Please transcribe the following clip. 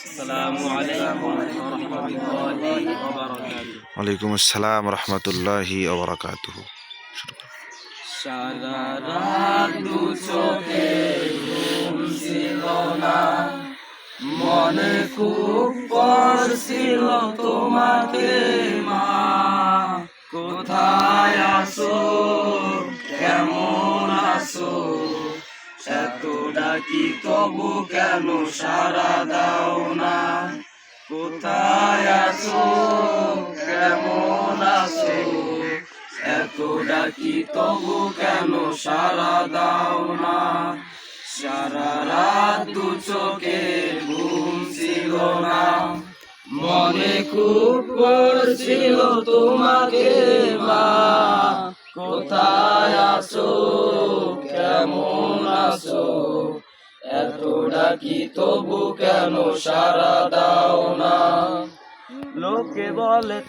আসসালামু আলাইকুম ওয়া রাহমাতুল্লাহি ওয়া বারাকাতুহু। ওয়ালাইকুম আসসালাম রহমতুল্লাহি ওবরাকাতুহু। সারা রাত দু চোখে ঘুম ছিল না, মনে খুব পড়ছিল তোমাকে মা। কোথায় আছো, কেমন আছো, এত ডাকি তবু কেন সাড়া দাও না। কোথায় আছো, কেমন আছো, এত ডাকি তবু কেন সাড়া দাও না। সারা রাত দু চোখে ঘুম ছিল না, মনে খুব পড়ছিল তোমাকে মা। কোথায় আছো, কেমন আছো, এত ডাকি তবু কেন সাড়া দাও না। লোকে বলে